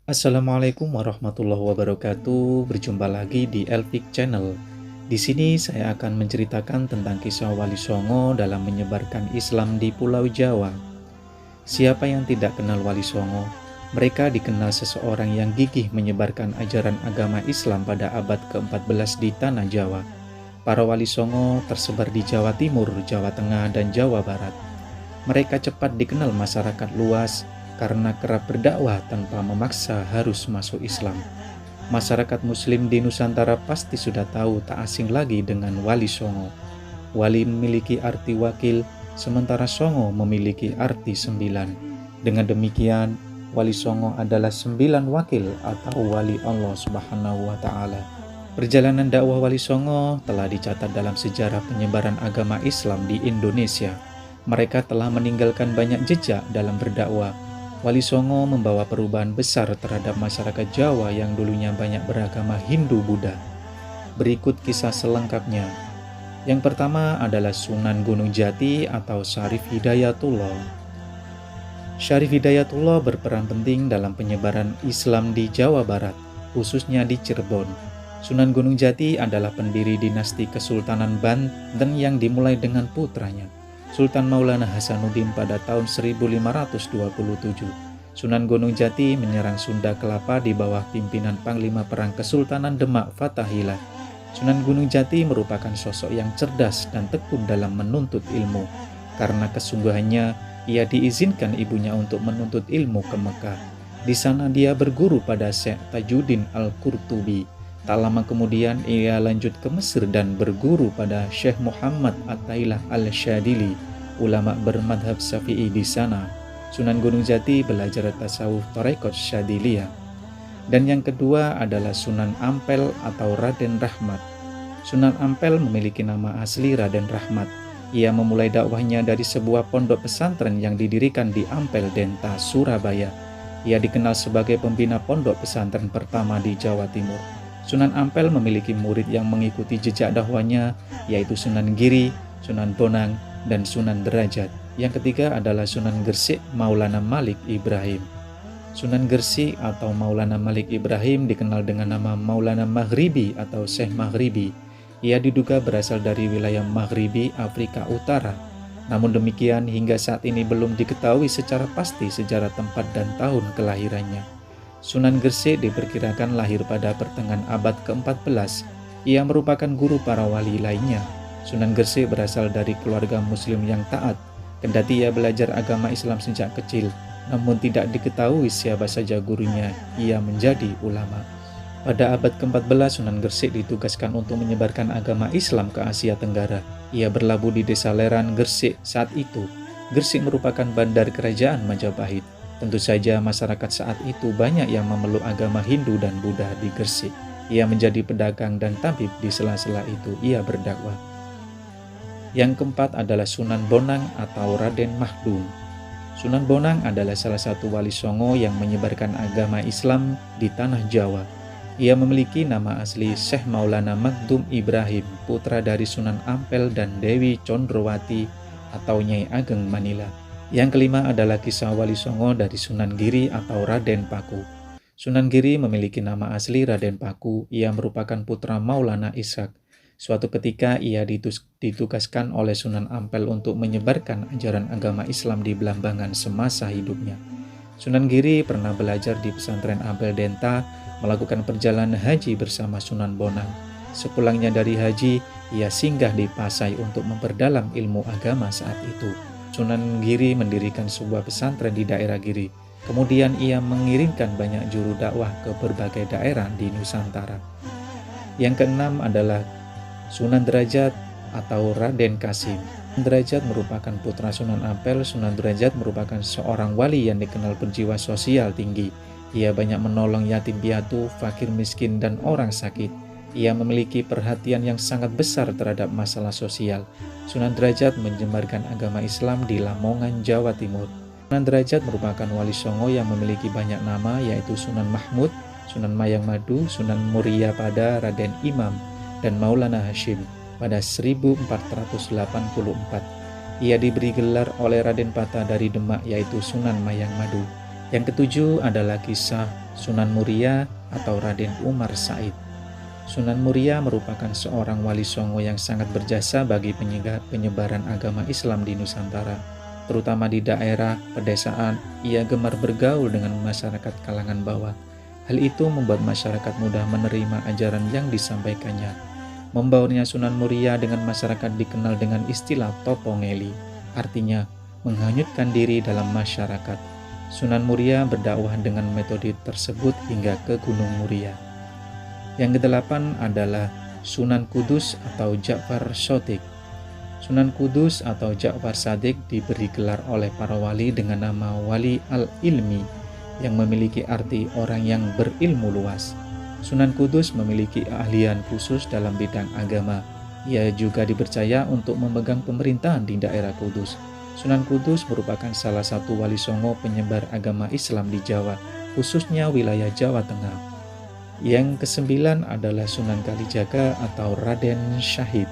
Assalamualaikum warahmatullahi wabarakatuh. Berjumpa lagi di Elvik Channel. Di sini saya akan menceritakan tentang kisah Wali Songo dalam menyebarkan Islam di Pulau Jawa. Siapa yang tidak kenal Wali Songo? Mereka dikenal seseorang yang gigih menyebarkan ajaran agama Islam pada abad ke-14 di tanah Jawa. Para Wali Songo tersebar di Jawa Timur, Jawa Tengah, dan Jawa Barat. Mereka cepat dikenal masyarakat luas karena kerap berdakwah tanpa memaksa harus masuk Islam. Masyarakat Muslim di Nusantara pasti sudah tahu tak asing lagi dengan Wali Songo. Wali memiliki arti wakil, sementara Songo memiliki arti sembilan. Dengan demikian, Wali Songo adalah sembilan wakil atau wali Allah Subhanahu wa Ta'ala. Perjalanan dakwah Wali Songo telah dicatat dalam sejarah penyebaran agama Islam di Indonesia. Mereka telah meninggalkan banyak jejak dalam berdakwah. Wali Songo membawa perubahan besar terhadap masyarakat Jawa yang dulunya banyak beragama Hindu-Buddha. Berikut kisah selengkapnya. Yang pertama adalah Sunan Gunung Jati atau Syarif Hidayatullah. Syarif Hidayatullah berperan penting dalam penyebaran Islam di Jawa Barat, khususnya di Cirebon. Sunan Gunung Jati adalah pendiri dinasti Kesultanan Banten yang dimulai dengan putranya, Sultan Maulana Hasanuddin pada tahun 1527. Sunan Gunung Jati menyerang Sunda Kelapa di bawah pimpinan Panglima Perang Kesultanan Demak Fathahillah. Sunan Gunung Jati merupakan sosok yang cerdas dan tekun dalam menuntut ilmu. Karena kesungguhannya, ia diizinkan ibunya untuk menuntut ilmu ke Mekah. Di sana dia berguru pada Syekh Tajuddin Al-Qurtubi. Tak lama kemudian ia lanjut ke Mesir dan berguru pada Syekh Muhammad Attailah Al-Syadili, ulama bermadhab Syafi'i di sana. Sunan Gunung Jati belajar tasawuf Tarekat Syadiliyah. Dan yang kedua adalah Sunan Ampel atau Raden Rahmat. Sunan Ampel memiliki nama asli Raden Rahmat. Ia memulai dakwahnya dari sebuah pondok pesantren yang didirikan di Ampel Denta, Surabaya. Ia dikenal sebagai pembina pondok pesantren pertama di Jawa Timur. Sunan Ampel memiliki murid yang mengikuti jejak dakwahnya, yaitu Sunan Giri, Sunan Bonang, dan Sunan Derajat. Yang ketiga adalah Sunan Gresik Maulana Malik Ibrahim. Sunan Gresik atau Maulana Malik Ibrahim dikenal dengan nama Maulana Maghribi atau Syekh Maghribi. Ia diduga berasal dari wilayah Maghribi, Afrika Utara. Namun demikian, hingga saat ini belum diketahui secara pasti sejarah tempat dan tahun kelahirannya. Sunan Gresik diperkirakan lahir pada pertengahan abad ke-14. Ia merupakan guru para wali lainnya. Sunan Gresik berasal dari keluarga muslim yang taat. Kendati ia belajar agama Islam sejak kecil, namun tidak diketahui siapa saja gurunya, ia menjadi ulama. Pada abad ke-14, Sunan Gresik ditugaskan untuk menyebarkan agama Islam ke Asia Tenggara. Ia berlabuh di desa Leran, Gresik saat itu. Gresik merupakan bandar kerajaan Majapahit. Tentu saja masyarakat saat itu banyak yang memeluk agama Hindu dan Buddha di Gresik. Ia menjadi pedagang dan tabib di sela-sela itu ia berdakwah. Yang keempat adalah Sunan Bonang atau Raden Mahdum. Sunan Bonang adalah salah satu wali Songo yang menyebarkan agama Islam di tanah Jawa. Ia memiliki nama asli Syekh Maulana Magdum Ibrahim, putra dari Sunan Ampel dan Dewi Condrowati atau Nyai Ageng Manila. Yang kelima adalah kisah Wali Songo dari Sunan Giri atau Raden Paku. Sunan Giri memiliki nama asli Raden Paku. Ia merupakan putra Maulana Ishak. Suatu ketika ia ditugaskan oleh Sunan Ampel untuk menyebarkan ajaran agama Islam di Blambangan semasa hidupnya. Sunan Giri pernah belajar di pesantren Ampel Denta, melakukan perjalanan haji bersama Sunan Bonang. Sepulangnya dari haji, ia singgah di Pasai untuk memperdalam ilmu agama saat itu. Sunan Giri mendirikan sebuah pesantren di daerah Giri. Kemudian ia mengirimkan banyak juru dakwah ke berbagai daerah di Nusantara. Yang keenam adalah Sunan Derajat atau Raden Kasim. Sunan Derajat merupakan putra Sunan Ampel. Sunan Derajat merupakan seorang wali yang dikenal berjiwa sosial tinggi. Ia banyak menolong yatim piatu, fakir miskin, dan orang sakit. Ia memiliki perhatian yang sangat besar terhadap masalah sosial. Sunan Derajat menyebarkan agama Islam di Lamongan, Jawa Timur. Sunan Derajat merupakan wali Songo yang memiliki banyak nama, yaitu Sunan Mahmud, Sunan Mayang Madu, Sunan Muria pada Raden Imam, dan Maulana Hashim pada 1484. Ia diberi gelar oleh Raden Pata dari Demak, yaitu Sunan Mayang Madu. Yang ketujuh adalah kisah Sunan Muria atau Raden Umar Said. Sunan Muria merupakan seorang wali songo yang sangat berjasa bagi penyebaran agama Islam di Nusantara, terutama di daerah pedesaan. Ia gemar bergaul dengan masyarakat kalangan bawah. Hal itu membuat masyarakat mudah menerima ajaran yang disampaikannya. Membaurnya Sunan Muria dengan masyarakat dikenal dengan istilah topongeli, artinya menghanyutkan diri dalam masyarakat. Sunan Muria berdakwah dengan metode tersebut hingga ke Gunung Muria. Yang kedelapan adalah Sunan Kudus atau Ja'far Shadiq. Sunan Kudus atau Ja'far Shadiq diberi gelar oleh para wali dengan nama Wali Al-Ilmi yang memiliki arti orang yang berilmu luas. Sunan Kudus memiliki keahlian khusus dalam bidang agama. Ia juga dipercaya untuk memegang pemerintahan di daerah Kudus. Sunan Kudus merupakan salah satu wali songo penyebar agama Islam di Jawa, khususnya wilayah Jawa Tengah. Yang kesembilan adalah Sunan Kalijaga atau Raden Syahid.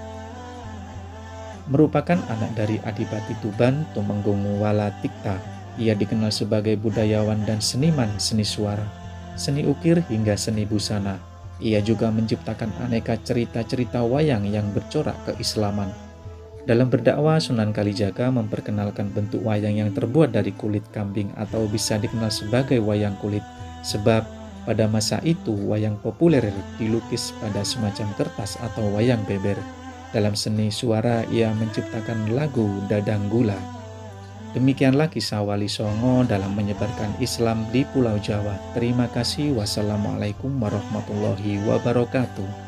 Merupakan anak dari Adipati Tuban Tumenggung Walatikta. Ia dikenal sebagai budayawan dan seniman seni suara, seni ukir hingga seni busana. Ia juga menciptakan aneka cerita-cerita wayang yang bercorak keislaman. Dalam berdakwah, Sunan Kalijaga memperkenalkan bentuk wayang yang terbuat dari kulit kambing atau bisa dikenal sebagai wayang kulit, sebab pada masa itu, wayang populer dilukis pada semacam kertas atau wayang beber. Dalam seni suara, ia menciptakan lagu Dadang Gula. Demikianlah kisah Wali Songo dalam menyebarkan Islam di Pulau Jawa. Terima kasih. Wassalamualaikum warahmatullahi wabarakatuh.